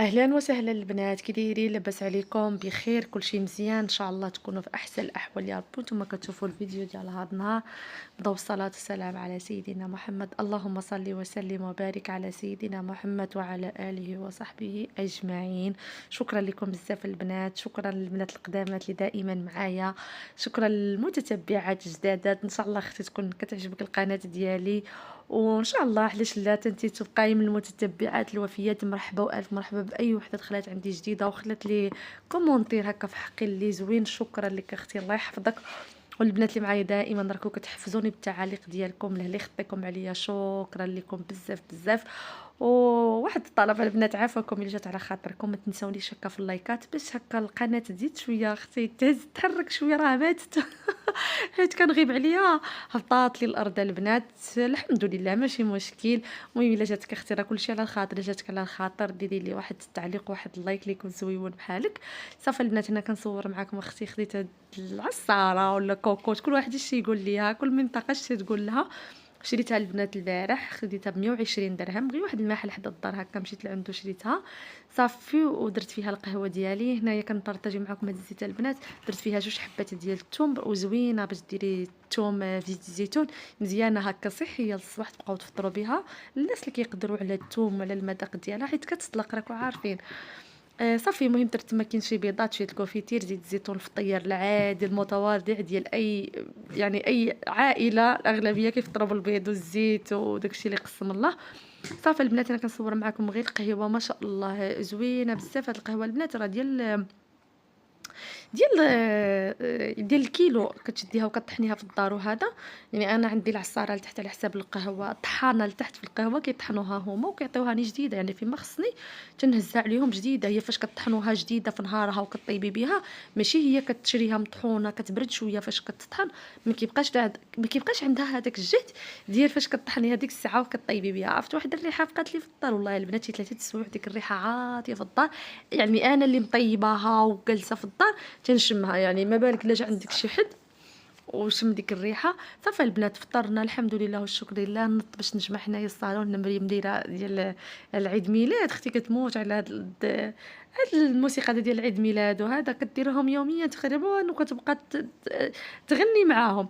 اهلا وسهلا البنات، كي دايرين؟ لاباس عليكم؟ بخير؟ كلشي مزيان ان شاء الله تكونوا في احسن الاحوال يا رب. نتوما كتشوفوا الفيديو ديال هذا النهار، بضو الصلاه والسلام على سيدنا محمد. اللهم صل وسلم وبارك على سيدنا محمد وعلى اله وصحبه اجمعين. شكرا لكم بزاف البنات، شكرا للبنات القدامات اللي دائما معايا، شكرا للمتتبعات الجدادات. ان شاء الله اختي تكون كتعجبك القناه ديالي، وان شاء الله علاش لا تنتي تبقاي من المتتبعات الوفيات. مرحبا والف مرحبا باي وحده دخلت عندي جديده وخلت لي كومونتير هكا في حقي اللي زوين. شكرا لك اختي، الله يحفظك. والبنات اللي معايا دائما راكم كتحفزوني بالتعاليق ديالكم، اللي خطيكم عليا شكرا لكم بزاف بزاف. وواحد الطلب البنات، عافاكم اللي جات على خاطركم، ما تنساونيش هكا في اللايكات باش هكا القناه تزيد شويه اختي تهز تحرك شويه، راه ماتت حيت كنغيب عليا، هبطات لي الارض البنات. الحمد لله ماشي مشكل. المهم الا جاتك اختي راه كلشي على الخاطر، جاتك على الخاطر ديري لي واحد التعليق واحد اللايك اللي يكون زويون بحالك. صافي البنات، انا كنصور معكم اختي خديت هاد العصاره ولا كوكوط، كل واحد اش يقول ليها، كل منطقه اش تقول لها. شريتها البنات البارح، خديتها ب 120 درهم، غير واحد المحل حدا الدار هكا مشيت لعندو شريتها. صافي ودرت فيها القهوه ديالي. هنايا كنبارطاجي معكم هاد الزيت البنات، درت فيها جوج حبات ديال الثوم وزوينه باش ديري الثوم في زيت الزيتون، مزيانه هكا صحيه للصباح تبقاو تفطروا بها. الناس اللي كيقدروا على الثوم وعلى المذاق ديالها حيت كتطلق راكم عارفين. صافي المهم درت ما كاين شي بيضات، شويه الكونفيتير، زيت الزيتون الفطير العادي المتواضع ديال اي، يعني اي عائله الاغلبيه كيفطروا بالبيض والزيت وداكشي اللي قسم الله. صافي البنات، انا كنصور معكم غير القهوه، ما شاء الله زوينه بزاف هاد القهوه البنات، راه ديال الكيلو، كتشديها وكطحنيها في الدار وهذا. يعني انا عندي العصاره لتحت على حساب القهوه، الطحانه لتحت في القهوه كيطحنوها هما وكيعطيوهاني جديده، يعني فيما خصني تنهزها عليهم جديده. هي فاش كطحنوها جديده في نهارها وكطيبي بها، ماشي هي كتشريها مطحونه كتبرد شويه فاش كتطحن، ما كيبقاش عندها هذاك الجهد ديال فاش كطحنيها ديك الساعه وكطيبي بها. عرفت واحد الريحه بقات لي في الدار، والله البنات شي 3 السوايع ديك الريحه عاطيه في الدار. يعني انا اللي مطيباها وجالسه في الدار تنشمها، يعني ما بالك الا جا عندك شي حد وشم ديك الريحه. صافي البنات فطرنا الحمد لله والشكر لله. نط باش نجمع حنايا الصالون، مريم دايره ديال العيد ميلاد، اختي كتموت على هاد الموسيقى ديال العيد ميلاد وهذا، كديرهم يوميا تقريبا وكتبقى تغني معاهم.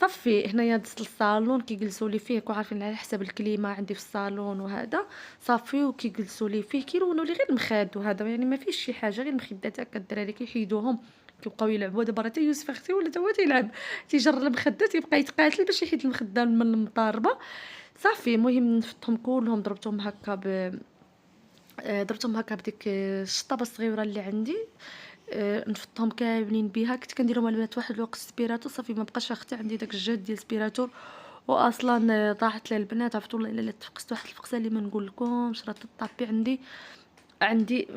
صافي هنايا دزت للصالون كيجلسوا لي فيه، وعارفين على حساب الكليمه عندي في الصالون وهذا. صافي وكيجلسوا لي فيه كيلونوا لي غير المخاد وهذا، يعني ما فيش شي حاجه، غير المخدات هكا الدراري كيحيدوهم كيبقاو يلعبوا. دابا راه يوسف اختي ولا تا هو تيلعب، تيجر المخدات يبقى يتقاتل باش يحيد المخده من المطاربه. صافي المهم نفضتهم كلهم، ضربتهم هكا ضربتهم هكا بديك الشطابه الصغيره اللي عندي. نفضتهم كاملين بها، كنت كنديرهم البنات واحد الوقت سبيراتو. صافي ما بقاش اختي عندي داك الجهد ديال سبيراتو، واصلا طاحت لي البنات. عرفتوا والله الا تفقست واحد الفقسه اللي ما نقول لكمش، راه الطابي عندي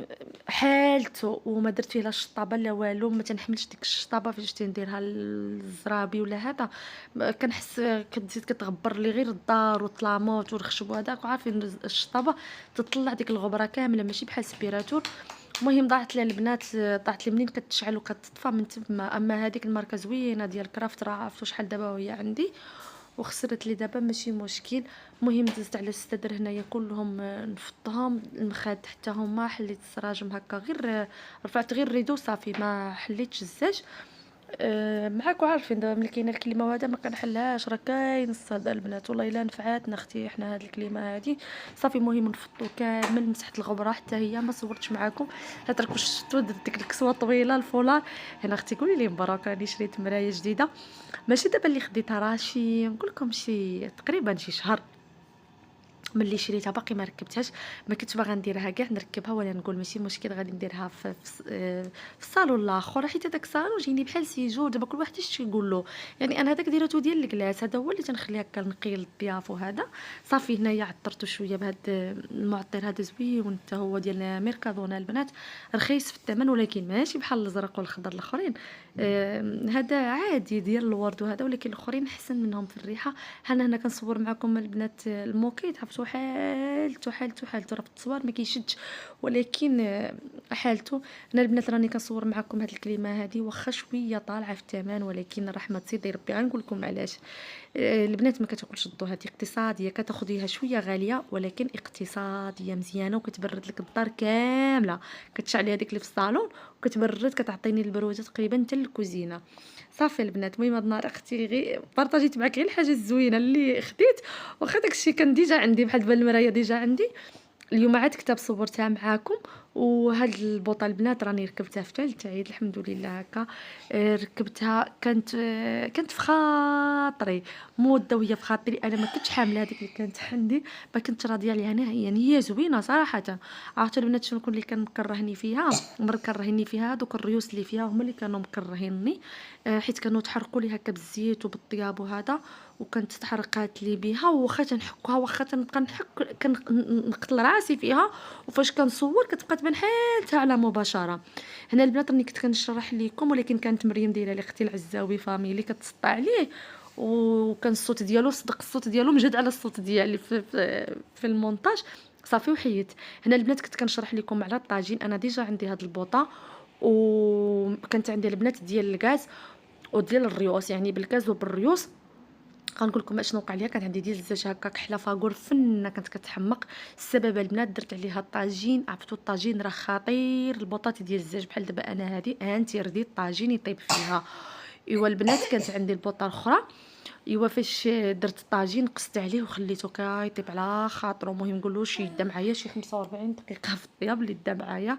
حالته، وما درت فيه لا الشطابه لا والو. ما تنحملش ديك الشطابه فاش تنديرها للزرابي ولا هذا، كنحس كتزيد كتغبر لي غير الدار والطلاموط والخشب وهذاك، وعارفين الشطابه تطلع ديك الغبره كامله ماشي بحال سبيراتور. المهم ضاعت لي البنات، ضاعت لي منين كتشعل وكتطفى من تما. اما هذيك الماركه زوينه ديال كرافت، راه عرفتوا شحال دابا وهي عندي وخسرت لي دابا ماشي مشكل. المهم دزت على الصدر هنايا كلهم، نفضهم المخاد حتى هما، حليت السراجم هكا غير رفعت غير الريدو صافي، ما حليتش الزاج. معاك وعارفين دابا ملي كاينه الكلمه وهذا ما كنحلهاش، راه كاين الصدى البنات والله الا نفعاتنا اختي حنا هاد الكلمه هادي. صافي المهم نفضو كامل، مسحت الغبره حتى هي ما صورتش معاكم حيت راكم شفتوا درت ديك الكسوه طويله الفولار. هنا اختي قولي لي مبروك، راني شريت مرايه جديده، ماشي دابا اللي خديتها، راه شي نقول لكم شي تقريبا شي شهر ملي شريتها، باقي ما ركبتهاش. ما كنتش باغا نديرها كاع نركبها، ولا نقول ماشي مشكل غادي نديرها في الصالون الاخر، حيت هذاك الصالون جيني بحال سيجور. دابا كل واحد اش يقول له، يعني انا هذاك ديرته ديال الكلاس، هذا هو اللي تنخليه هكا نقي للضياف وهذا. صافي هنايا عطرته شويه بهذا المعطر هذا زوين حتى هو ديال ميركادونا البنات، رخيص في الثمن ولكن ماشي بحال الازرق والخضر الاخرين. هذا عادي ديال الورد وهذا، ولكن الاخرين احسن منهم في الريحه. حنا هنا كنصور معكم البنات الموكيت، عرفتوا حالته راه في التصوير ما كيشدش، ولكن حالته. انا البنات راني كنصور معكم هاد الكلمه هادي واخا شويه طالعه في الثمن، ولكن رحمه سيدي ربي غنقول لكم علاش. البنات ما كتاكلش الضو، هذه اقتصاديه، كتاخديها شويه غاليه ولكن اقتصاديه مزيانه وكتبرد لك الدار كامله. كتشعلي هذيك اللي في الصالون وكتبرد، كتعطيني البروده تقريبا حتى للكوزينه. صافي البنات، المهم هاد النهار اختي غير بارطاجيت معاك غير الحاجه الزوينه اللي خديت، واخا داكشي كان ديجا عندي بحال دابا المرايه ديجا عندي. اليوم عاد كتاب صورتها معاكم. وهاد البوطه البنات راني ركبتها في ثالث عيد الحمد لله هكا. ركبتها كانت في خاطري مده، وهي في خاطري انا ما كنتش حامله هذيك اللي كانت عندي، ما كنتش راضيه عليها نهائيا. يعني هي زوينه صراحه. عرفتوا البنات شنو اللي كان مكرهني فيها؟ مكرهني فيها دوك الريوس اللي فيها هما اللي كانوا مكرهيني. حيت كانوا تحرقوا لي هكا بالزيت وبالطياب وهذا، وكانت تحرقات لي بها، واخا تنحكوها واخا تنبقى نقتل راسي فيها، وفاش كنصور كتبقى تبان حالتها على مباشره. هنا البنات راني كنت كنشرح لكم، ولكن كانت مريم دايره لي اختي العزاوي فاميلي كتسطع عليه، وكان الصوت ديالو صدق، الصوت ديالو مجد على الصوت ديالي في المونتاج. صافي وحيت. هنا البنات كنت كنشرح لكم على الطاجين. انا ديجا عندي هاد البوطه، وكانت عندي البنات ديال الغاز وديال الريوس، يعني بالغاز وبالريوس. غنقول لكم اشنو وقع ليا. كان عندي ديال الزاج هكاك حلا فاغور فنه، كانت كتحمق. السبب البنات درت عليها الطاجين. عرفتوا الطاجين راه خطير، البطاط ديال الزاج بحال دابا انا هذه انتي رديت الطاجين يطيب فيها. ايوا البنات كانت عندي البوطه الاخرى. ايوا فاش درت الطاجين قست عليه وخليته كيطيب على خاطرو. المهم نقولوش يدا معايا شي 45 دقيقه في الطياب اللي دا معايا.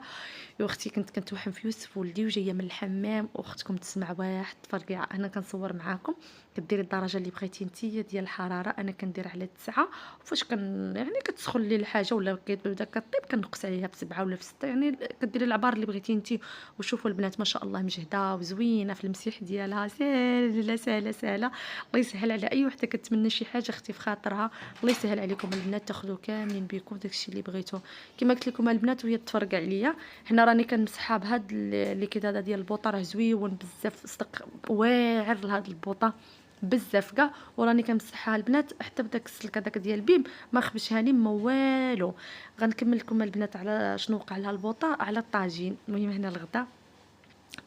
يا اختي كنت كنتوحم في يوسف ولدي وجايه من الحمام، واختكم تسمع واحد تفرقيع. انا كنصور معاكم. كديري الدرجه اللي بغيتي نتيا ديال الحراره. انا كندير على 9، وفاش يعني كتسخن لي الحاجه ولا كتبدا كطيب كنقص عليها ب7 ولا ب6. يعني كديري العبار اللي بغيتي نتي. وشوفوا البنات ما شاء الله مجهده وزوينه في المسيح ديالها، سهله سهله سهله. الله يسهل على اي وحده كتمنى شي حاجه اختي في خاطرها. الله يسهل عليكم البنات، تاخذوا كاملين بكم داكشي اللي بغيتو. كما قلت لكم البنات وهي تفرقع عليا. حنا راني كنمسحها بهاد الليكيد هذا ديال البوطه، راه زويون بزاف، صدق واعر لهاد البوطه بزاف كاع. وراني كنمسحها البنات حتى بداك السلك هذاك ديال البيم ما خبشهاني ما والو. غنكمل لكم البنات على شنو وقع لها البوطه على الطاجين. المهم هنا الغدا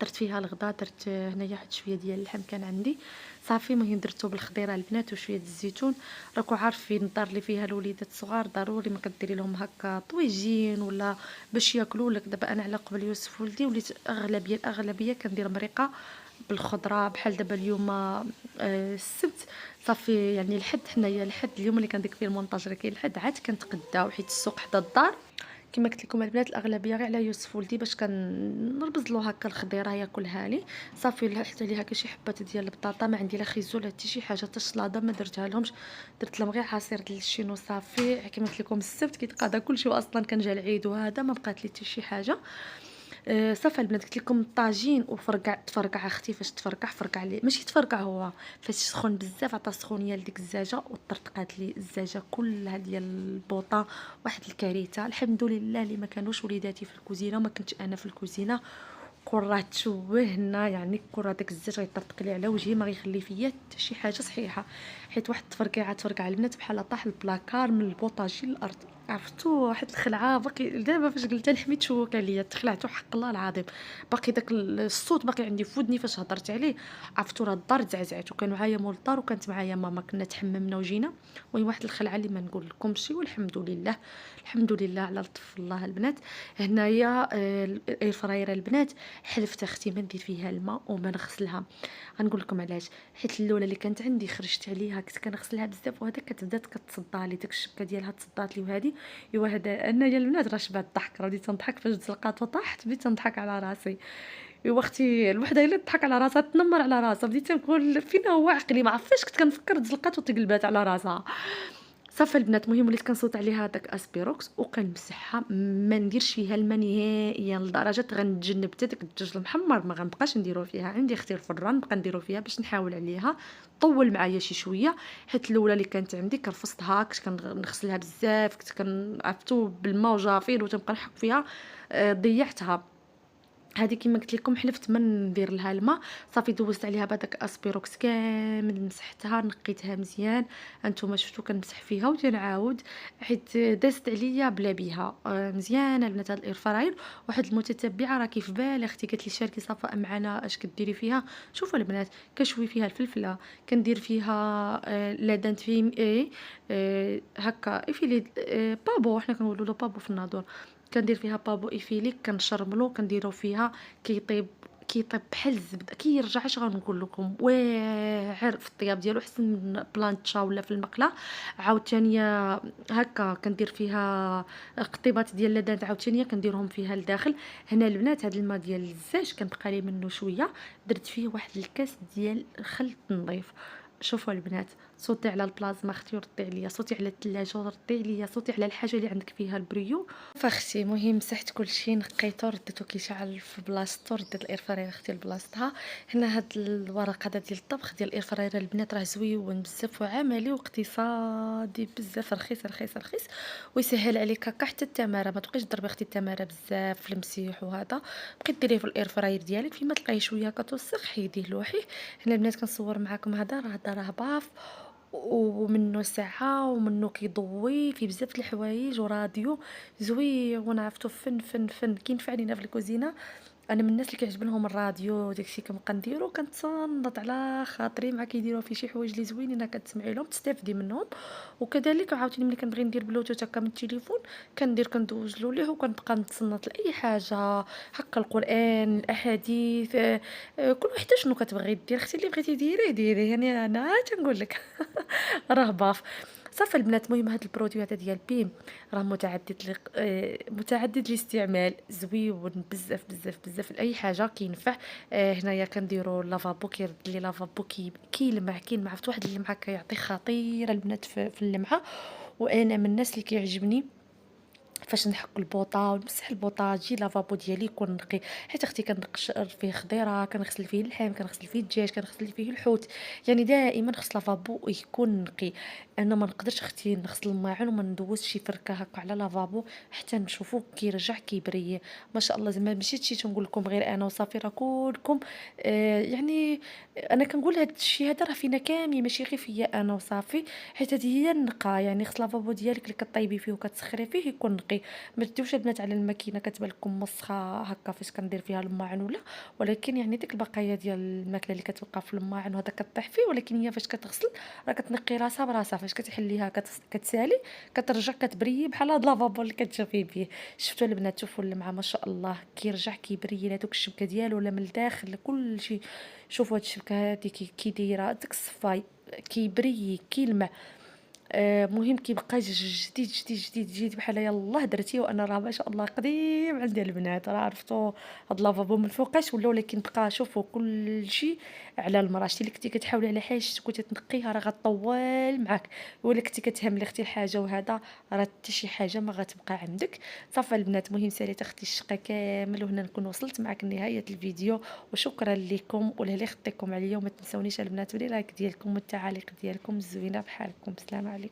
درت فيها الغدا، درت هنايا واحد شويه ديال اللحم كان عندي صافي. المهم درتو بالخضيره البنات وشويه الزيتون. راكو عارفين الدار اللي فيها الوليدات صغار ضروري ما كديري لهم هكا طويجين ولا باش ياكلوا لك. دابا انا على قبل يوسف ولدي وليت الاغلبيه كندير مريقه بالخضره. بحال دابا اليوم السبت صافي، يعني الحد حنايا الحد اليوم اللي كندير فيه المونتاج راه كاين الحد عاد كنتغداو حيت السوق حدا الدار. كما قلت لكم البنات الاغلبيه غير على يوسف ولدي باش كنربز له هكا الخضيره ياكلها لي صافي. لحت عليها هكا شي حبات ديال البطاطا، ما عندي لا خيزو لا حتى شي حاجه، حتى الشلاضه ما درتها لهمش. درت لهم غير عصير ديال الشينو صافي. كما قلت لكم السبت كيتقاضى كلشي، واصلا كان جا العيد وهذا ما بقات لي حتى شي حاجه. صافي البنات قلت لكم الطاجين تفرقع اختي. فاش فرقع لي ماشي تفرقع، هو فاش سخون بزاف عطا سخونيه لديك الزاجه وطرطقات لي الزاجه كلها ديال البوطه. واحد الكارثه. الحمد لله اللي ما كانوش وليداتي في الكوزينه وما كنتش انا في الكوزينه. كره تشوهنا، يعني كره داك الزاج غيطرطق لي على وجهي ما غيخلي فيا حتى شي حاجه صحيحه. حيت واحد تفرقع البنات بحال طاح البلاكار من البوطاجي للارض. عرفتوا واحد الخلعه باقي دابا فاش قلتها لحميت تشوك عليا تخلعت حق الله العظيم. باقي داك الصوت باقي عندي في ودني فاش هضرت عليه. عرفتوا راه الدار تزعزعت، وكان معايا مول الدار وكانت معايا ماما، كنا تحممنا وجينا. وهي واحد الخلعه اللي ما نقول لكمش. والحمد لله الحمد لله على لطف الله البنات. هنايا الفرايره البنات حلفت اختي ما ندير فيها الماء وما نغسلها. غنقول لكم علاش. حيت الاولى اللي كانت عندي خرجت عليها كنت كنغسلها بزاف، وهذا كتبدا كتصدى لي داك الشبكه ديالها تصدات لي. وهذه ايوا هذا انا يا البنات راه شبعت الضحك، راه بديت نضحك فاش تلقات وطاحت بديت نضحك على راسي. ايوا اختي الوحده هي اللي تضحك على راسها تنمر على راسها. بديت نقول فين هو عقلي، ما عرفتش كنت كنفكر تزلقات وتقلبات على راسها. صافي البنات المهم وليت كنصوت عليها داك اسبيروكس وكنمسحها، ما نديرش فيها الماء نهائيا لدرجه غنتجنب حتى داك الدجاج المحمر ما غنبقاش نديرو فيها. عندي اختي الفران نبقى نديرو فيها باش نحاول عليها. طول معايا شي شويه حيت الاولى اللي كانت عندي كرفصتها كنت كنغسلها بزاف، كنت كنعفتو بالماء وجافيل وتنبقى نحك فيها. ضيعتها. هذه كيما قلت لكم حلفت ما ندير لها الماء، صافي دوزت عليها بهذاك اسبيروكس كامل، مسحتها نقيتها مزيان. هانتوما شفتوا كنمسح فيها وتنعاود حيت دازت عليا بلا بها. مزيانه البنات هاد الاير فراير. واحد المتتبعه راه كيف بالي اختي قالت لي شاركي صفاء معنا اش كديري فيها. شوفوا البنات كنشوي فيها الفلفله، كندير فيها لادانت في هكا ايفيلي بابو، حنا كنقولوا له بابو في الناظور. كندير فيها بابو ايفيليك كنشرملو كنديرو فيها كيطيب. كيطيب بحال الزبده كيرجع اش غنقول لكم واعر في الطياب ديالو احسن من بلانتشا ولا في المقله. عاوتانية هكا كندير فيها قطيبات ديال اللدان عاوتانية كنديرهم فيها لداخل. هنا البنات هذا الماء ديال الزاج كان بقى لي منه شويه، درت فيه واحد الكاس ديال خل نظيف. شوفوا البنات صوتي على البلازما اختي وردي عليا، صوتي على الثلاجه وردي عليا، صوتي على الحاجه اللي عندك فيها البريو. فاختي المهم مسحت كلشي نقيتو رديتو كيشعل في بلاصتو، رديت الاير فراير اختي لبلاصتها. هنا هاد الورق هذا ديال الطبخ ديال الاير فراير البنات راه زويون بزاف وعملي واقتصادي بزاف، رخيص رخيص رخيص ويسهل عليك هكا. حتى التماره ما تبقيش تضربي اختي التماره بزاف في المسيح وهذا، بقيت ديريه في الاير فراير ديالك فيما تلقايه شويه كتوسخ حيديه لوحيه. هنا البنات كنصور معكم هذا راه باف ومنه ساعة ومنه كيضوي فيه بزاف د الحوايج وراديو زويون. عرفتو فن فن فن كينفع لينا في الكوزينه. انا من الناس اللي كيعجبنهم الراديو داكشي كنبقى نديرو كنتصنت على خاطري مع كيديروا فيه شي حوايج اللي زوينين كتسمعي لهم تستافدي منهم. وكذلك عاوتاني ملي كنبغي ندير بلوتوث هكا من التليفون كندير كندوزلو ليه وكنبقى نتصنت لاي حاجه هكا، القران الاحاديث كل وحده شنو كتبغي دير اختي اللي بغيتي ديري يعني انا تنقول لك راه باف. صافي البنات المهم هاد البرودوي هذا ديال بيم راه متعدد الاستعمال، زويون بزاف بزاف بزاف لاي حاجه كينفع. هنايا كنديرو لافابو كيرد لي لافابو كيلمع عرفت واحد اللمعه كيعطي خطيره البنات في اللمعه. وانا من الناس اللي كيعجبني فاش نحك البوطه ونمسح البوطه تجي لافابو ديالي يكون نقي. حيت اختي كنقشر فيه خضيره، كنغسل فيه اللحم، كنغسل فيه الدجاج، كنغسل فيه الحوت، يعني دائما خص لافابو يكون نقي. انا ما نقدرش اختي نغسل الماعن وما ندوزش شي فركه هكا على لافابو حتى نشوفو كيرجع كيبري. ما شاء الله زعما ماشي شي تنقول لكم غير انا وصافي راه كلكم يعني انا كنقول هاد الشيء هذا راه فينا كاملين ماشي غير فيا انا وصافي. حيت هذه هي النقا، يعني خص لافابو ديالك اللي كطيبي فيه وكتسخري فيه يكون نقي. ما تديوش البنات على الماكينه كتبان لكم مسخه هكا فاش كندير فيها الماعن ولا، ولكن يعني ديك البقايا ديال الماكله اللي كتبقى في الماعن وهذا كطيح فيه، ولكن هي فاش كتغسل راه كتنقي راسها براسها. فاش كتحليها كتسالي كترجع كتبري بحال هاد لافابو اللي كتشوفي فيه. شفتوا البنات شوفوا اللمعه ما شاء الله كيرجع كيبري هذوك الشبكه ديالو ولا من الداخل كل شيء. شوفوا هاد الشبكه هادي كي دايره داك الصفاي كيبري كيلمع. مهم كيبقى جديد جديد جديد جديد بحال يلاه درتيه وانا راه ما شاء الله قديم عندي البنات. راه عرفتوا هاد لافابو من الفوقاش ولا، ولكن بقى شوفوا كلشي على المرا. شتي اللي كنتي كتحاولي على حاجه كنتي تنقيها راه غطول معاك، ولا كنتي كتهملي اختي الحاجه وهذا راه حتى شي حاجه ما غتبقى عندك. صافي البنات مهم ساليت اختي الشقه كامل، وهنا نكون وصلت معك لنهايه الفيديو. وشكرا لكم ولهلا خطيكم عليا. وما تنسونيش البنات باللايك ديالكم والتعاليق ديالكم الزوينه بحالكم. السلام عليكم.